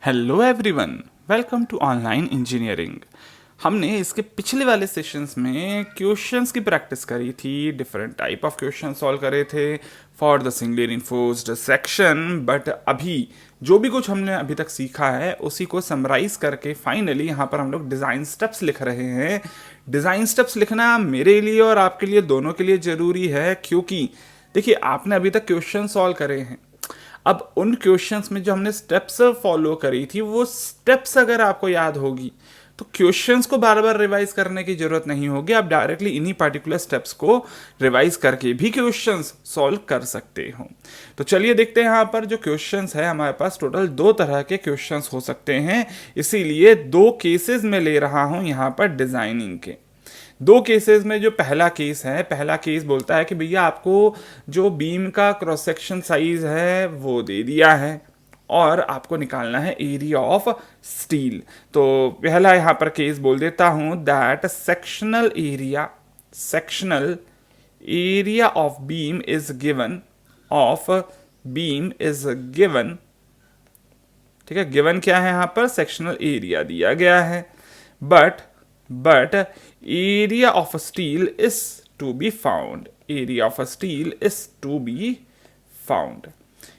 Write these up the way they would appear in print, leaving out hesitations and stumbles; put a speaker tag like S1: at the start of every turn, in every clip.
S1: Hello everyone, welcome to online engineering. हमने इसके पिछले वाले सेशंस में क्वेश्चंस की प्रैक्टिस करी थी, different type of question solve करे थे for the singly reinforced section. But अभी जो भी कुछ हमने अभी तक सीखा है उसी को समराइज करके फाइनली यहाँ पर हम लोग डिज़ाइन स्टेप्स लिख रहे हैं। डिज़ाइन स्टेप्स लिखना मेरे लिए और आपके लिए दोनों के लिए ज़रूरी है, क्योंकि देखिए आपने अभी तक क्वेश्चन सॉल्व करे हैं। अब उन क्वेश्चंस में जो हमने स्टेप्स फॉलो करी थी वो स्टेप्स अगर आपको याद होगी तो क्वेश्चंस को बार बार रिवाइज करने की जरूरत नहीं होगी। आप डायरेक्टली इन्हीं पार्टिकुलर स्टेप्स को रिवाइज करके भी क्वेश्चंस सॉल्व कर सकते हो। तो चलिए देखते हैं यहाँ पर जो क्वेश्चंस है हमारे पास टोटल दो तरह के क्वेश्चंस हो सकते हैं, इसीलिए दो केसेस में ले रहा हूं यहाँ पर डिजाइनिंग के। दो केसेस में जो पहला केस बोलता है कि भैया आपको जो बीम का क्रॉस सेक्शन साइज है वो दे दिया है और आपको निकालना है एरिया ऑफ स्टील। तो पहला यहाँ पर केस बोल देता हूं that sectional area of beam is given. ठीक है, गिवन क्या है यहाँ पर, सेक्शनल एरिया दिया गया है, but area of a steel is to be found।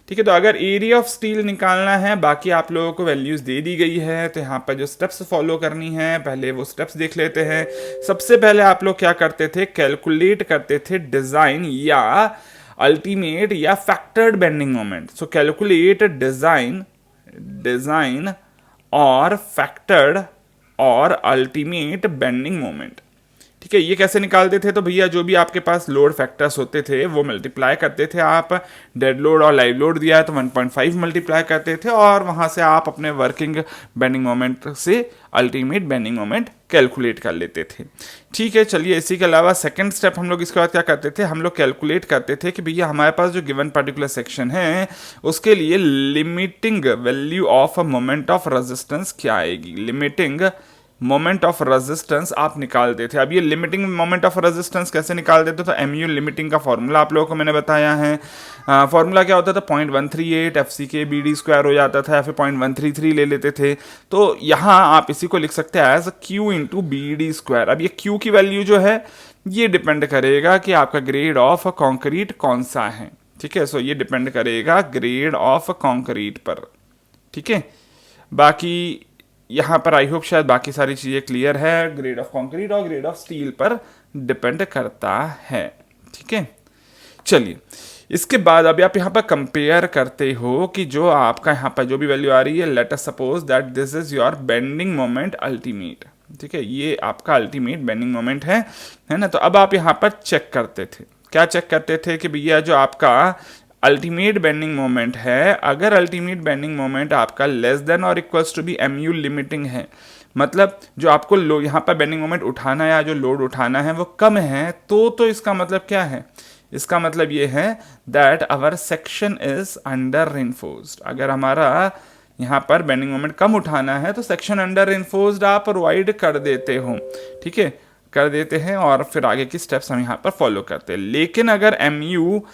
S1: ठीक है, तो अगर एरिया ऑफ स्टील निकालना है, बाकी आप लोगों को वैल्यूज दे दी गई है, तो यहाँ पर जो स्टेप्स फॉलो करनी है पहले वो स्टेप्स देख लेते हैं। सबसे पहले आप लोग क्या करते थे, कैलकुलेट करते थे डिजाइन या अल्टीमेट या फैक्टर्ड बेंडिंग मोमेंट। सो कैलकुलेट डिजाइन और फैक्टर्ड और अल्टीमेट बेंडिंग मोमेंट। ठीक है, ये कैसे निकालते थे, तो भैया जो भी आपके पास लोड फैक्टर्स होते थे वो मल्टीप्लाई करते थे। आप डेड लोड और लाइव लोड दिया है तो 1.5 मल्टीप्लाई करते थे और वहां से आप अपने वर्किंग बेंडिंग मोमेंट से अल्टीमेट बेंडिंग मोमेंट कैलकुलेट कर लेते थे। ठीक है, चलिए इसी के अलावा सेकंड स्टेप हम लोग इसके बाद क्या करते थे, हम लोग कैलकुलेट करते थे कि भैया हमारे पास जो गिवन पर्टिकुलर सेक्शन है उसके लिए limiting value of moment of resistance क्या आएगी। लिमिटिंग मोमेंट ऑफ रेजिस्टेंस आप निकालते थे। अब ये लिमिटिंग मोमेंट ऑफ रेजिस्टेंस कैसे निकालते थे, तो एमयू लिमिटिंग का फॉर्मूला आप लोगों को मैंने बताया है। फॉर्मूला क्या होता था, 0.138 एफसी के BD स्क्वायर हो जाता था या फिर 0.133 ले लेते थे। तो यहाँ आप इसी को लिख सकते हैं as Q into BD square. अब ये Q की वैल्यू जो है ये डिपेंड करेगा कि आपका ग्रेड ऑफ कॉन्क्रीट कौन सा है। ठीक है, सो ये डिपेंड करेगा ग्रेड ऑफ कॉन्क्रीट पर। ठीक है, बाकी यहाँ पर आई होप शायद बाकी सारी चीज़ें क्लियर है। ग्रेड ऑफ कंक्रीट और ग्रेड ऑफ स्टील पर डिपेंड करता है। ठीक है, चलिए इसके बाद अभी आप यहाँ पर कंपेयर करते हो कि जो आपका यहाँ पर जो भी वैल्यू आ रही है, let us suppose that this is your bending moment ultimate. ठीक है, ये आपका अल्टीमेट बेंडिंग मोमेंट है ना। तो अब आप यहाँ पर चेक करते थे, क्या चेक करते थे कि भैया जो आपका अल्टीमेट बेंडिंग मोमेंट है, अगर अल्टीमेट बेंडिंग मोमेंट आपका लेस देन और equals to B MU limiting है, मतलब जो आपको यहाँ पर बेंडिंग मोमेंट उठाना या जो लोड उठाना है वो कम है, तो इसका मतलब क्या है, इसका मतलब ये है that our section is under reinforced. अगर हमारा यहाँ पर बेंडिंग मोमेंट कम उठाना है तो सेक्शन अंडर रिइंफोर्स्ड आप प्रोवाइड कर देते हो। ठीक है, कर देते हैं और फिर आगे की स्टेप्स हम यहाँ पर फॉलो करते हैं। लेकिन अगर MU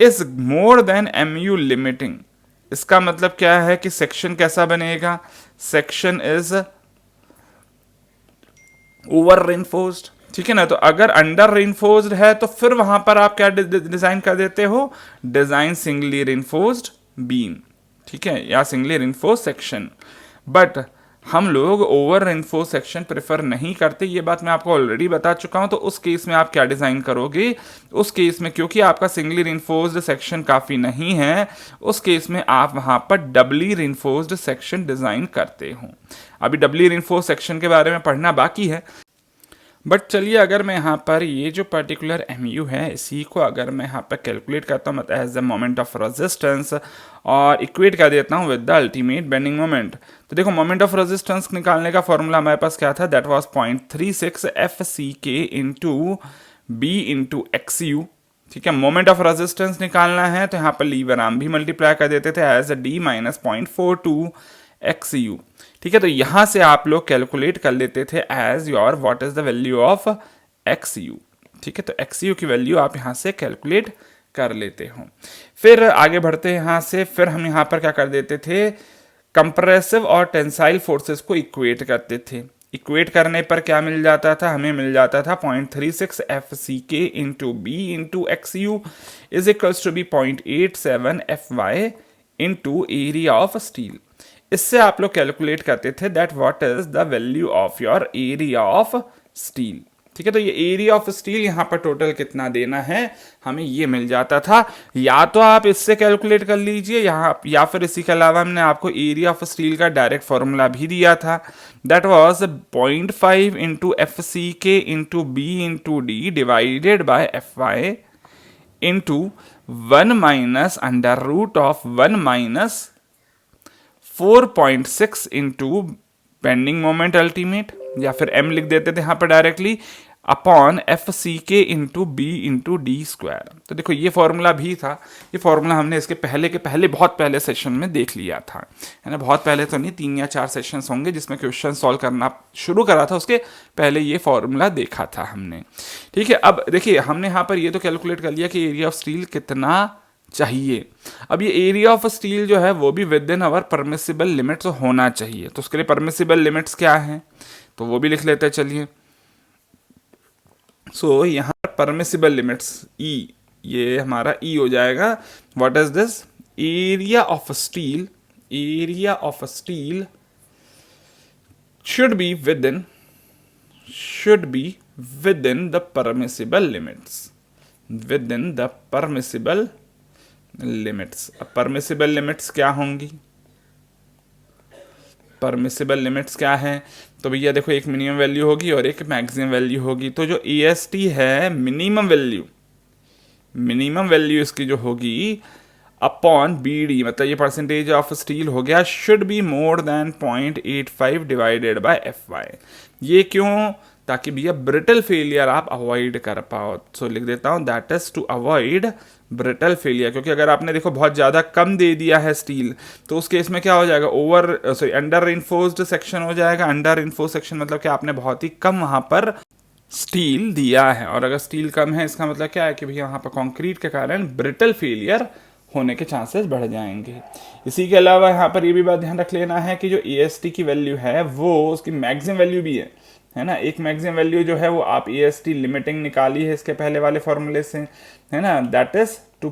S1: is more than MU limiting, इसका मतलब क्या है कि सेक्शन कैसा बनेगा, सेक्शन इज ओवर रेनफोर्स्ड। ठीक है ना, तो अगर अंडर रेनफोर्स्ड है तो फिर वहां पर आप क्या डिजाइन कर देते हो, डिजाइन सिंगली रेनफोर्स्ड बीम। ठीक है, या सिंगली रेनफोर्स्ड सेक्शन। बट हम लोग ओवर रेनफोर्स सेक्शन प्रेफर नहीं करते, ये बात मैं आपको ऑलरेडी बता चुका हूं। तो उस केस में आप क्या डिजाइन करोगे, उस केस में क्योंकि आपका सिंगली रेनफोर्स्ड सेक्शन काफी नहीं है, उस केस में आप वहां पर डबली रेनफोर्स्ड सेक्शन डिजाइन करते हो। अभी डबली रेनफोर्स सेक्शन के बारे में पढ़ना बाकी है, बट चलिए अगर मैं यहाँ पर ये जो पर्टिकुलर एमयू है इसी को अगर मैं यहाँ पर कैलकुलेट करता हूँ मतलब as the moment of resistance और इक्वेट कर देता हूँ with the ultimate bending moment. तो देखो मोमेंट ऑफ रेजिस्टेंस निकालने का फॉर्मूला हमारे पास क्या था, that was 0.36 FCK into B into XU। ठीक है, मोमेंट ऑफ रेजिस्टेंस निकालना है तो यहाँ पर लीवर आर्म भी मल्टीप्लाई कर देते थे एज D माइनस 0.42 XU। ठीक है, तो यहां से आप लोग कैलकुलेट कर लेते थे as your what is the value of XU। ठीक है, तो XU की वैल्यू आप यहां से कैलकुलेट कर लेते हो। फिर आगे बढ़ते हैं यहाँ से, फिर हम यहाँ पर क्या कर देते थे, कंप्रेसिव और टेंसाइल फोर्सेस को इक्वेट करते थे। इक्वेट करने पर क्या मिल जाता था, हमें मिल जाता था 0.36 F C K into B into X U is equals to be 0.87 F Y into area of steel. इससे आप लोग कैलकुलेट करते थे that what is the value of your area of steel. ठीक है, तो ये एरिया ऑफ स्टील यहाँ पर टोटल कितना देना है हमें ये मिल जाता था। या तो आप इससे कैलकुलेट कर लीजिए यहाँ, या फिर इसी के अलावा हमने आपको एरिया ऑफ स्टील का डायरेक्ट फॉर्मूला भी दिया था, that was 0.5 into F C K into B into D divided by F Y into 1 minus under root of 1 minus 4.6 into bending moment ultimate, या फिर m लिख देते थे यहाँ पर directly, upon F C K into B into D square. तो देखो ये फॉर्मूला भी था, ये फॉर्मूला हमने इसके पहले बहुत पहले सेशन में देख लिया था, है ना। बहुत पहले तो नहीं, 3 या 4 सेशंस होंगे जिसमें क्वेश्चन सॉल्व करना शुरू करा था, उसके पहले ये फॉर्मूला देखा था हमने। ठीक है, अब देखिए हमने यहाँ पर ये तो कैलकुलेट कर लिया कि एरिया ऑफ स्टील कितना चाहिए। अब ये एरिया ऑफ स्टील जो है वो भी within our permissible limits होना चाहिए। तो उसके लिए परमिसिबल लिमिट्स क्या है तो वो भी लिख लेते हैं, चलिए। सो यहाँ परमिसिबल लिमिट्स ई, ये हमारा ई हो जाएगा। What is this, area of steel, area of steel should be within the permissible limits, within the permissible limits। अब परमिसिबल लिमिट्स क्या होंगी, परमिसिबल लिमिट्स क्या है, तो भैया देखो एक मिनिमम वैल्यू होगी और एक मैक्सिमम वैल्यू होगी। तो जो EST है मिनिमम वैल्यू इसकी जो होगी अपॉन BD, मतलब ये परसेंटेज ऑफ स्टील हो गया, should be more than 0.85 divided by FY। ये क्यों, ताकि भैया ब्रिटल फेलियर आप अवॉइड कर पाओ। सो लिख देता हूं that is to avoid brittle failure, क्योंकि अगर आपने देखो बहुत ज़्यादा कम दे दिया है स्टील तो उस केस में क्या हो जाएगा, अंडर रेनफोर्स्ड सेक्शन हो जाएगा। अंडर रेनफोर्स्ड सेक्शन मतलब कि आपने बहुत ही कम वहाँ पर स्टील दिया है, और अगर स्टील कम है इसका मतलब क्या है कि भैया वहाँ पर कॉन्क्रीट के कारण ब्रिटल फेलियर होने के चांसेस बढ़ जाएंगे। इसी के अलावा यहाँ पर ये भी बात ध्यान रख लेना है कि जो EST की वैल्यू है वो उसकी मैक्सिमम वैल्यू भी है ना। एक मैक्सिमम वैल्यू जो है वो आप EST लिमिटिंग निकाली है इसके पहले वाले फॉर्मूले से, है ना, that is to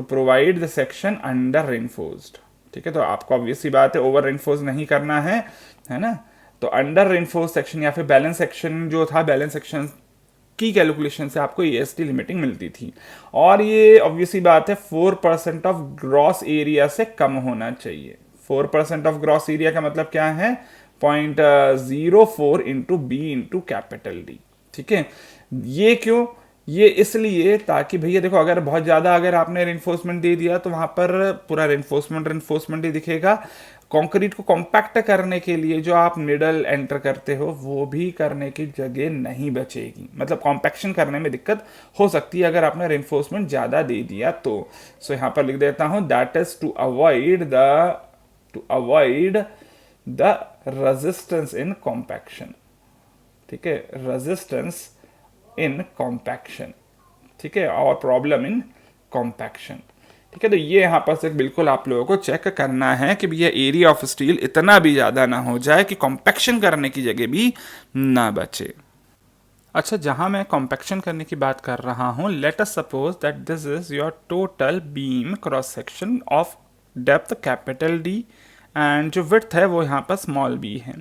S1: provide the section under reinforced. ठीक है, तो आपको ऑब्वियस सी बात है ओवर रेनफोर्स नहीं करना है ना। तो अंडर रेनफोर्स सेक्शन या फिर बैलेंस सेक्शन जो था, बैलेंस सेक्शन की कैलकुलेशन से आपको EST लिमिटिंग मिलती थी, और ये ऑब्वियसली बात है 4% ऑफ ग्रॉस एरिया से कम होना चाहिए। 4% ऑफ ग्रॉस एरिया का मतलब क्या है, 0.04 into B into capital D. ठीक है, ये क्यों, ये इसलिए ताकि भैया देखो अगर बहुत ज़्यादा अगर आपने रेनफोर्समेंट दे दिया तो वहाँ पर पूरा रेनफोर्समेंट ही दिखेगा। कंक्रीट को कॉम्पैक्ट करने के लिए जो आप निडल एंटर करते हो वो भी करने की जगह नहीं बचेगी, मतलब कॉम्पैक्शन करने में दिक्कत हो सकती है अगर आपने रेनफोर्समेंट ज़्यादा दे दिया तो। सो यहाँ पर लिख देता हूँ that is to avoid the resistance in compaction. ठीक है, रेजिस्टेंस इन कॉम्पैक्शन, ठीक है, और प्रॉब्लम इन कॉम्पैक्शन। ठीक है, तो ये यहाँ पर से बिल्कुल आप लोगों को चेक करना है कि भैया एरिया ऑफ स्टील इतना भी ज़्यादा ना हो जाए कि कॉम्पैक्शन करने की जगह भी ना बचे। अच्छा, जहाँ मैं कॉम्पैक्शन करने की बात कर रहा हूँ, let us suppose that this is your total beam cross section of depth capital D and जो विड्थ है वो यहाँ पर स्मॉल b है।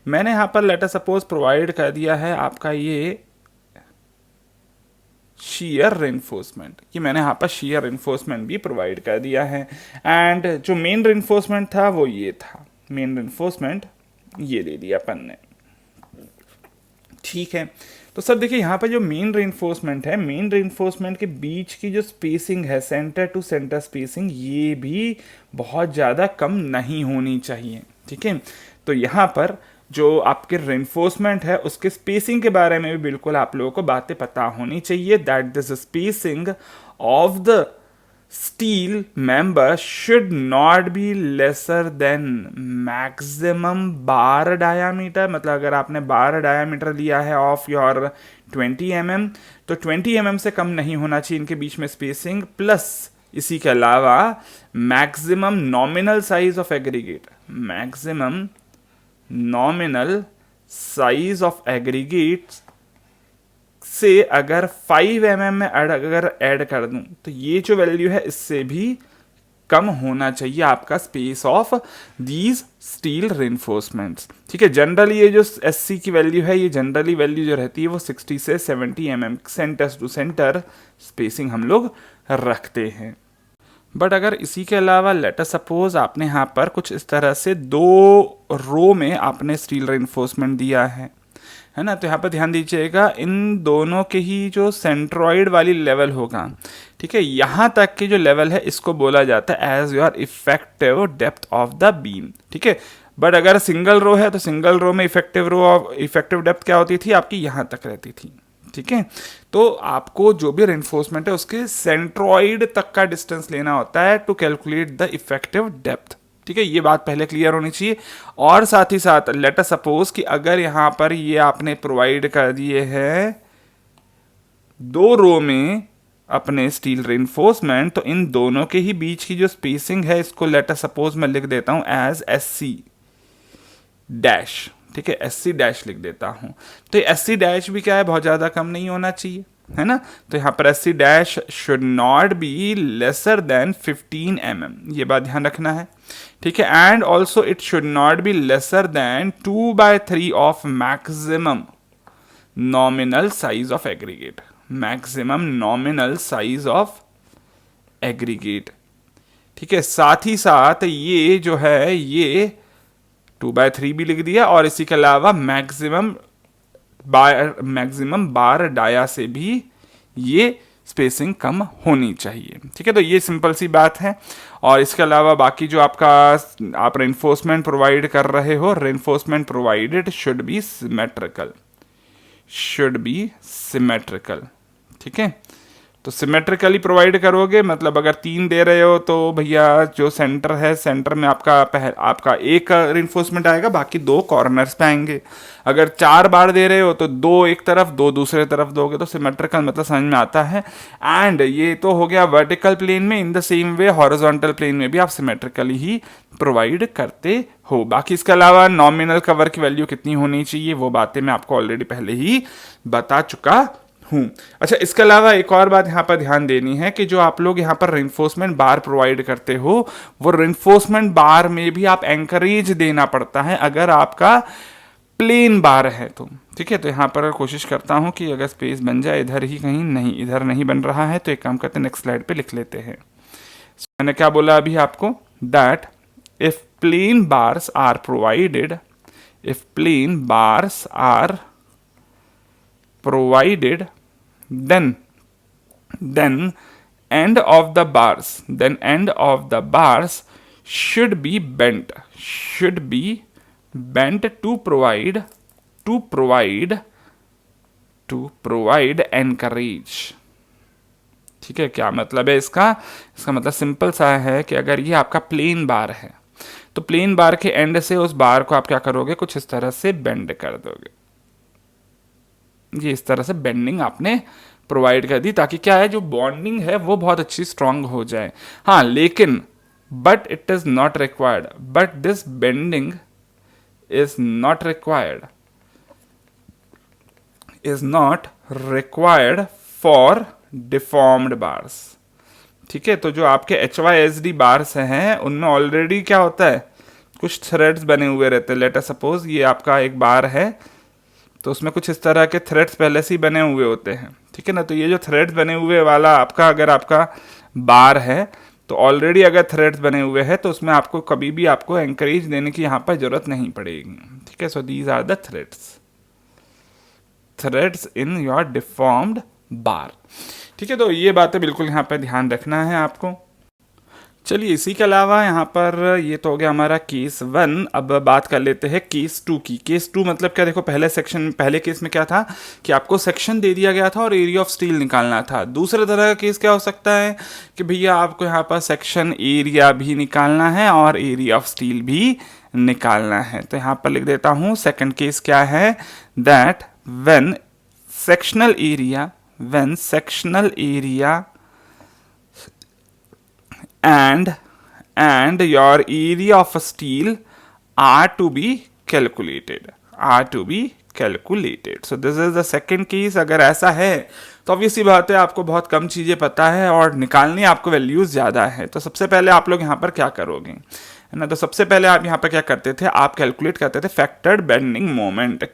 S1: मैंने यहाँ पर लेट अस सपोज प्रोवाइड कर दिया है आपका ये शीयर रेनफोर्समेंट, कि मैंने यहाँ पर शीयर रेनफोर्समेंट भी प्रोवाइड कर दिया है, एंड जो मेन रेनफोर्समेंट था वो ये था, मेन रेनफोर्समेंट ये दे दिया अपन ने। ठीक है, तो सर देखिए यहाँ पर जो मेन रेनफोर्समेंट है, मेन रेनफोर्समेंट के बीच की जो स्पेसिंग है, सेंटर टू सेंटर स्पेसिंग, ये भी बहुत ज़्यादा कम नहीं होनी चाहिए। ठीक है, तो यहाँ पर जो आपके रेनफोर्समेंट है उसके स्पेसिंग के बारे में भी बिल्कुल आप लोगों को बातें पता होनी चाहिए, that this spacing of the steel member should not be lesser than maximum bar diameter. मतलब अगर आपने बार डायामीटर लिया है ऑफ योर 20 mm तो 20 mm से कम नहीं होना चाहिए इनके बीच में स्पेसिंग, प्लस इसी के अलावा maximum nominal size of aggregate, maximum nominal size of aggregate से अगर 5 mm में अगर ऐड कर दूं तो ये जो वैल्यू है इससे भी कम होना चाहिए आपका स्पेस ऑफ दीज स्टील रेनफोर्समेंट्स। ठीक है, जनरली ये जो SC की वैल्यू है, ये जनरली वैल्यू जो रहती है वो 60 से 70 mm centre to centre spacing हम लोग रखते हैं। बट अगर इसी के अलावा लेटर सपोज आपने यहाँ पर कुछ इस तरह से 2 रो में आपने स्टील रेनफोर्समेंट दिया है ना, तो यहाँ पर ध्यान दीजिएगा इन दोनों के ही जो सेंट्रॉइड वाली लेवल होगा, ठीक है, यहाँ तक की जो लेवल है इसको बोला जाता है as your effective depth of the beam. ठीक है, बट अगर सिंगल रो है तो सिंगल रो में इफेक्टिव डेप्थ क्या होती थी आपकी, यहाँ तक रहती थी। ठीक है, तो आपको जो भी रेनफोर्समेंट है उसके सेंट्रॉइड तक का डिस्टेंस लेना होता है to calculate the effective depth. ठीक है, ये बात पहले क्लियर होनी चाहिए। और साथ ही साथ लेट अस सपोज कि अगर यहां पर ये आपने प्रोवाइड कर दिए हैं 2 रो में अपने स्टील रेनफोर्समेंट, तो इन दोनों के ही बीच की जो स्पेसिंग है इसको लेट अस सपोज मैं लिख देता हूं एज SC डैश। ठीक है, SC डैश लिख देता हूं। तो SC डैश भी क्या है, बहुत ज्यादा कम नहीं होना चाहिए, है ना। तो यहां पर SC dash should not be lesser than 15 mm, ये बात ध्यान रखना है। ठीक है, and also it should not be lesser than 2/3 of maximum nominal size of aggregate, maximum nominal size of aggregate. ठीक है, साथ ही साथ ये जो है ये 2/3 भी लिख दिया, और इसी के अलावा मैक्सिमम बार डाया से भी ये स्पेसिंग कम होनी चाहिए। ठीक है, तो ये सिंपल सी बात है। और इसके अलावा बाकी जो आप रेनफोर्समेंट प्रोवाइड कर रहे हो, reinforcement provided should be symmetrical. ठीक है, तो सिमेट्रिकली प्रोवाइड करोगे, मतलब अगर 3 दे रहे हो तो भैया जो सेंटर है, सेंटर में आपका एक रेनफोर्समेंट आएगा, बाकी 2 कॉर्नर्स पे आएंगे। अगर 4 बार दे रहे हो तो 2 एक तरफ 2 दूसरे तरफ दोगे, तो सिमेट्रिकल मतलब समझ में आता है। एंड ये तो हो गया वर्टिकल प्लेन में, in the same way horizontal plane में भी आप सिमेट्रिकली ही प्रोवाइड करते हो। बाकी इसके अलावा नॉमिनल कवर की वैल्यू कितनी होनी चाहिए वो बातें मैं आपको ऑलरेडी पहले ही बता चुका हूं। अच्छा, इसके अलावा एक और बात यहां पर ध्यान देनी है कि जो आप लोग यहां पर रेनफोर्समेंट बार प्रोवाइड करते हो, वो रेनफोर्समेंट बार में भी आप एंकरेज देना पड़ता है अगर आपका प्लेन बार है तो। ठीक है, तो यहां पर कोशिश करता हूं कि अगर स्पेस बन जाए, इधर ही कहीं नहीं, इधर नहीं बन रहा है, तो एक काम करते हैं नेक्स्ट स्लाइड पे लिख लेते हैं। मैंने क्या बोला अभी आपको, that if plain bars are provided, then end of the bars should be bent to provide encourage। ठीक है, क्या मतलब है इसका मतलब सिंपल सा है कि अगर ये आपका प्लेन बार है तो प्लेन बार के एंड से उस बार को आप क्या करोगे, कुछ इस तरह से बेंड कर दोगे। ये इस तरह से बेंडिंग आपने प्रोवाइड कर दी, ताकि क्या है, जो बॉन्डिंग है वो बहुत अच्छी स्ट्रांग हो जाए। हाँ, लेकिन but it is not required, but this bending is not required for deformed bars. ठीक है, तो जो आपके HYSD बार्स हैं उनमें ऑलरेडी क्या होता है, कुछ थ्रेड्स बने हुए रहते हैं। लेट अस सपोज ये आपका एक बार है, तो उसमें कुछ इस तरह के थ्रेड्स पहले से ही बने हुए होते हैं। ठीक है ना, तो ये जो थ्रेड्स बने हुए वाला अगर आपका बार है, तो ऑलरेडी अगर थ्रेड्स बने हुए हैं तो उसमें आपको कभी भी आपको एंकरेज देने की यहाँ पर जरूरत नहीं पड़ेगी। ठीक है, so these are the threads in your deformed bar. ठीक है, तो ये बातें बिल्कुल यहाँ पर ध्यान रखना है आपको। चलिए, इसी के अलावा यहाँ पर ये तो हो गया हमारा केस 1। अब बात कर लेते हैं केस 2 की। केस 2 मतलब क्या, देखो पहले केस में क्या था कि आपको सेक्शन दे दिया गया था और एरिया ऑफ स्टील निकालना था। दूसरे तरह का केस क्या हो सकता है कि भैया आपको यहाँ पर सेक्शन एरिया भी निकालना है और एरिया ऑफ स्टील भी निकालना है। तो यहाँ पर लिख देता हूँ सेकेंड केस क्या है, that when sectional area and your area of steel are to be calculated, so this is the second case। अगर ऐसा है तो ऑब्वियसली बात है आपको बहुत कम चीज़ें पता है और निकालनी आपको वैल्यूज़ ज़्यादा है। तो सबसे पहले आप लोग यहाँ पर क्या करोगे, है ना, तो सबसे पहले आप यहाँ पर क्या करते थे, आप कैलकुलेट करते थे factored bending moment,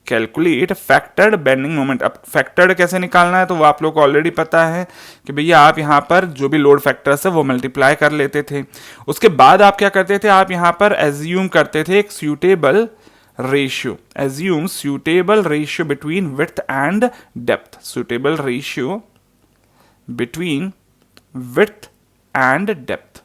S1: calculate factored bending moment. अब फैक्टर्ड कैसे निकालना है तो वो आप लोग को ऑलरेडी पता है कि भैया आप यहाँ पर जो भी लोड फैक्टर्स है वो मल्टीप्लाई कर लेते थे। उसके बाद आप क्या करते थे, आप यहाँ पर एज्यूम करते थे एक suitable ratio, between width and depth, suitable ratio between width and depth.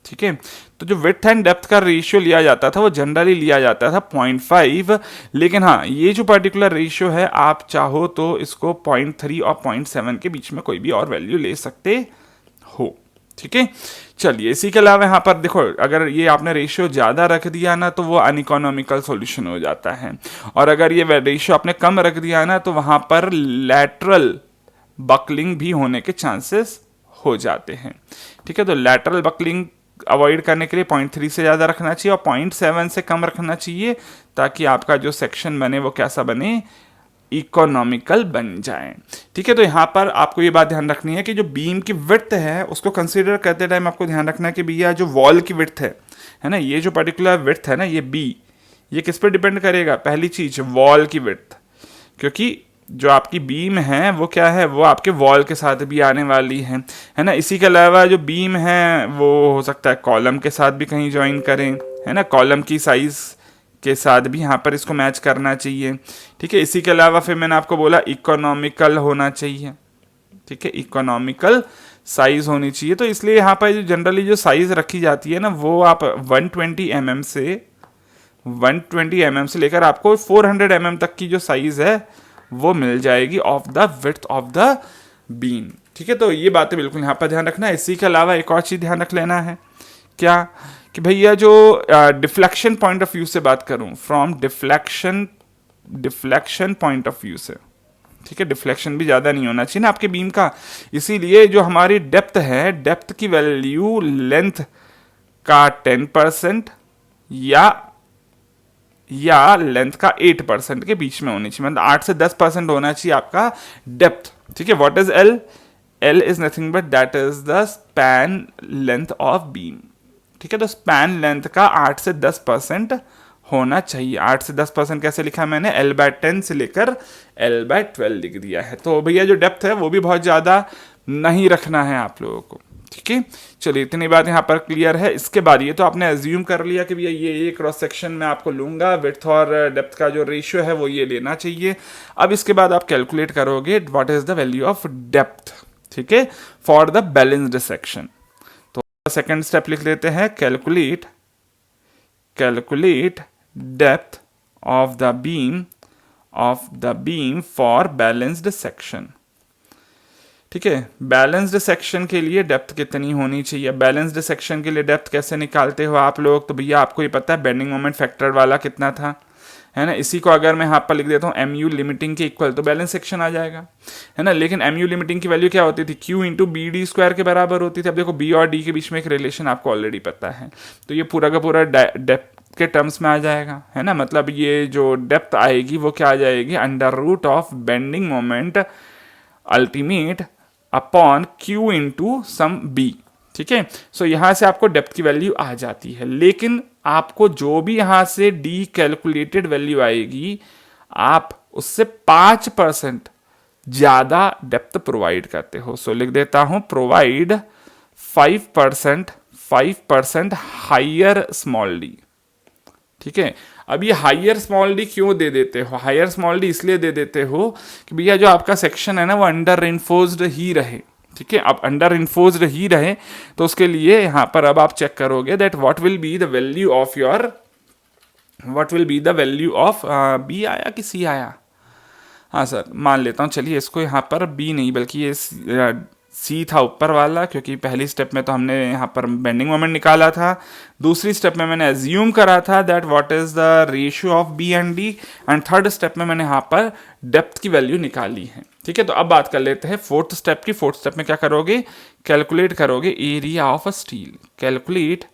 S1: ठीक है, तो जो विड्थ एंड डेप्थ का रेशियो लिया जाता था वो जनरली लिया जाता था 0.5, लेकिन हाँ ये जो पर्टिकुलर रेशियो है आप चाहो तो इसको 0.3 और 0.7 के बीच में कोई भी और वैल्यू ले सकते हो। ठीक है, चलिए इसी के अलावा यहाँ पर देखो, अगर ये आपने रेशियो ज़्यादा रख दिया ना तो वो अनइकोनॉमिकल सॉल्यूशन हो जाता है, और अगर ये रेशियो आपने कम रख दिया ना तो वहाँ पर लैटरल बकलिंग भी होने के चांसेस हो जाते हैं। ठीक है, तो लैटरल बकलिंग अवॉइड करने के लिए 0.3 से ज़्यादा रखना चाहिए और 0.7 से कम रखना चाहिए, ताकि आपका जो सेक्शन बने वो कैसा बने, इकोनॉमिकल बन जाए। ठीक है, तो यहाँ पर आपको ये बात ध्यान रखनी है कि जो बीम की विड्थ है उसको कंसीडर करते टाइम आपको ध्यान रखना है कि भैया जो वॉल की विड्थ है ना, ये जो पर्टिकुलर विड्थ है ना, ये बी, ये किस पर डिपेंड करेगा, पहली चीज वॉल की विड्थ, क्योंकि जो आपकी बीम है वो क्या है, वो आपके वॉल के साथ भी आने वाली है ना। इसी के अलावा जो बीम है वो हो सकता है कॉलम के साथ भी कहीं ज्वाइन करें, है ना, कॉलम की साइज के साथ भी यहाँ पर इसको मैच करना चाहिए। ठीक है, इसी के अलावा फिर मैंने आपको बोला इकोनॉमिकल होना चाहिए। ठीक है, इकोनॉमिकल साइज होनी चाहिए, तो इसलिए यहाँ पर जनरली जो साइज रखी जाती है ना वो आप 120 mm से लेकर आपको 400 mm तक की जो साइज है वो मिल जाएगी of the width of the beam. ठीक है, तो ये बातें बिल्कुल यहाँ पर ध्यान रखना है। इसी के अलावा एक और चीज ध्यान रख लेना है, क्या कि भैया जो डिफ्लेक्शन पॉइंट ऑफ व्यू से बात करूं, from deflection point of view से, ठीक है, डिफ्लेक्शन भी ज़्यादा नहीं होना चाहिए ना आपके बीम का, इसीलिए जो हमारी डेप्थ है, डेप्थ की वैल्यू लेंथ का 10% या लेंथ का 8% के बीच में होनी चाहिए, मतलब 8 से 10% होना चाहिए आपका डेप्थ। ठीक है, what is L, L is nothing but that is the span length of beam. ठीक है, तो स्पैन लेंथ का 8 से 10% होना चाहिए। 8 से 10% कैसे लिखा मैंने, L/10 से लेकर L/12 लिख दिया है। तो भैया जो डेप्थ है वो भी बहुत ज़्यादा नहीं रखना है आप लोगों को। ठीक है, चलिए इतनी बात यहाँ पर क्लियर है। इसके बाद ये तो आपने एज्यूम कर लिया कि भैया ये क्रॉस सेक्शन में आपको लूंगा, विड्थ और डेप्थ का जो रेशियो है वो ये लेना चाहिए। अब इसके बाद आप कैलकुलेट करोगे what is the value of depth, ठीक है, फॉर द बैलेंस्ड सेक्शन। तो सेकेंड स्टेप लिख लेते हैं, calculate depth of the beam for balanced section. ठीक है, बैलेंस्ड सेक्शन के लिए डेप्थ कितनी होनी चाहिए। बैलेंस्ड सेक्शन के लिए डेप्थ कैसे निकालते हो आप लोग, तो भैया आपको ये पता है बेंडिंग मोमेंट फैक्टर वाला कितना था, है ना। इसी को अगर मैं यहाँ पर लिख देता हूँ MU लिमिटिंग के इक्वल, तो बैलेंस सेक्शन आ जाएगा, है ना। लेकिन MU लिमिटिंग की वैल्यू क्या होती थी, Q इंटू BD² के बराबर होती थी। अब देखो B और D के बीच में एक रिलेशन आपको ऑलरेडी पता है, तो ये पूरा का पूरा डेप्थ के टर्म्स में आ जाएगा, है ना। मतलब ये जो डेप्थ आएगी वो क्या आ जाएगी, under root of bending moment ultimate upon Q into some B। ठीक है, सो यहाँ से आपको डेप्थ की वैल्यू आ जाती है, लेकिन आपको जो भी यहाँ से डी कैलकुलेटेड वैल्यू आएगी, आप उससे 5% ज़्यादा डेप्थ प्रोवाइड करते हो। सो लिख देता हूँ, प्रोवाइड 5% हाइयर स्मॉल डी। ठीक है, अब ये हाइयर स्मॉल डी क्यों दे देते हो, हाइयर स्मॉल डी इसलिए दे देते हो कि भैया जो आपका सेक्शन है ना वो अंडर रेनफोर्स्ड ही रहे। ठीक है, अब अंडर इन्फोर्स्ड ही रहे तो उसके लिए यहाँ पर अब आप चेक करोगे that what will be the value of B आया कि सी आया, हाँ सर मान लेता हूँ, चलिए इसको यहाँ पर बी नहीं बल्कि ये सी था ऊपर वाला, क्योंकि पहली स्टेप में तो हमने यहाँ पर बेंडिंग मोमेंट निकाला था, दूसरी स्टेप में मैंने एज्यूम करा था that what is the ratio of B and D, and third step में मैंने यहाँ पर डेप्थ की वैल्यू निकाली है। ठीक है, तो अब बात कर लेते हैं फोर्थ स्टेप की। फोर्थ स्टेप में क्या करोगे, कैलकुलेट करोगे area of a steel, calculate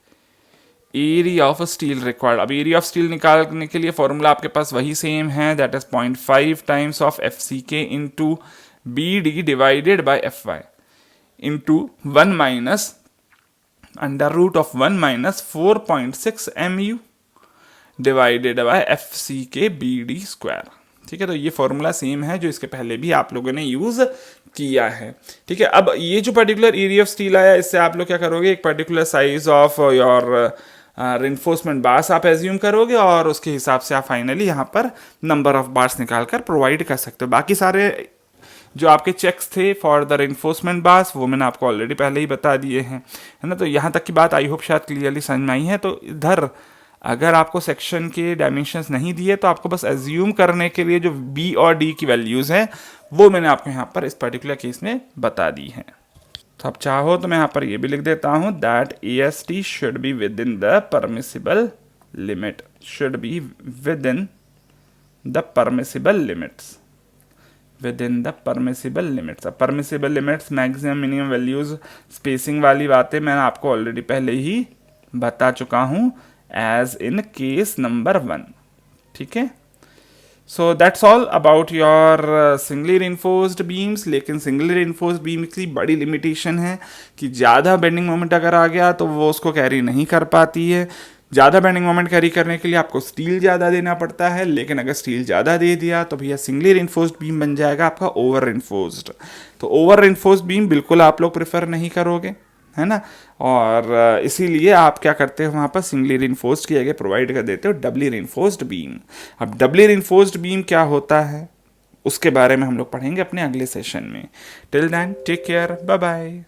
S1: area of steel required. अब एरिया ऑफ स्टील निकालने के लिए फॉर्मूला आपके पास वही सेम है, that is 0.5 times of F C K into B D divided by F Y into 1 minus under root of 1 minus 4.6 MU divided by F C K B D square. ठीक है, तो ये formula same है जो इसके पहले भी आप लोगों ने यूज किया है। ठीक है, अब ये जो पर्टिकुलर एरिया ऑफ स्टील आया, इससे आप लोग क्या करोगे, एक particular size of your reinforcement bars आप एज्यूम करोगे और उसके हिसाब से आप फाइनली यहाँ पर नंबर ऑफ बार्स निकाल कर प्रोवाइड कर सकते हो। बाकी सारे जो आपके चेक्स थे फॉर द रिन्फोर्समेंट बार्स वो मैंने आपको ऑलरेडी पहले ही बता दिए हैं, है ना। तो यहाँ तक की बात आई होप शायद क्लियरली समझ में आई है। तो इधर अगर आपको सेक्शन के डायमेंशंस नहीं दिए तो आपको बस एज्यूम करने के लिए जो बी और डी की वैल्यूज़ हैं वो मैंने आपको यहाँ पर इस पर्टिकुलर केस में बता दी हैं। तो आप चाहो तो मैं यहाँ पर ये भी लिख देता हूँ that AST should be within the permissible limit, should be within the permissible limits, within the permissible limits. अब permissible limits, maximum minimum values, spacing वाली बातें मैं आपको ऑलरेडी पहले ही बता चुका हूँ एज इन केस नंबर 1। ठीक है, so that's all about your singly reinforced beams. लेकिन सिंगली रिइंफोर्स्ड बीम की बड़ी लिमिटेशन है कि ज़्यादा बेंडिंग मोमेंट अगर आ गया तो वो उसको कैरी नहीं कर पाती है। ज़्यादा बेंडिंग मोमेंट कैरी करने के लिए आपको स्टील ज़्यादा देना पड़ता है, लेकिन अगर स्टील ज़्यादा दे दिया तो भैया सिंगली रिइंफोर्स्ड बीम बन जाएगा आपका ओवर रिइंफोर्स्ड। तो ओवर रिइंफोर्स्ड बीम बिल्कुल आप लोग प्रेफर नहीं करोगे, है ना। और इसीलिए आप क्या करते हो, वहाँ पर सिंगली रिइंफोर्स्ड की जगह प्रोवाइड कर देते हो डबली रिइंफोर्स्ड बीम। अब डबली रिइंफोर्स्ड बीम क्या होता है उसके बारे में हम लोग पढ़ेंगे अपने अगले सेशन में। Till then take care, bye bye.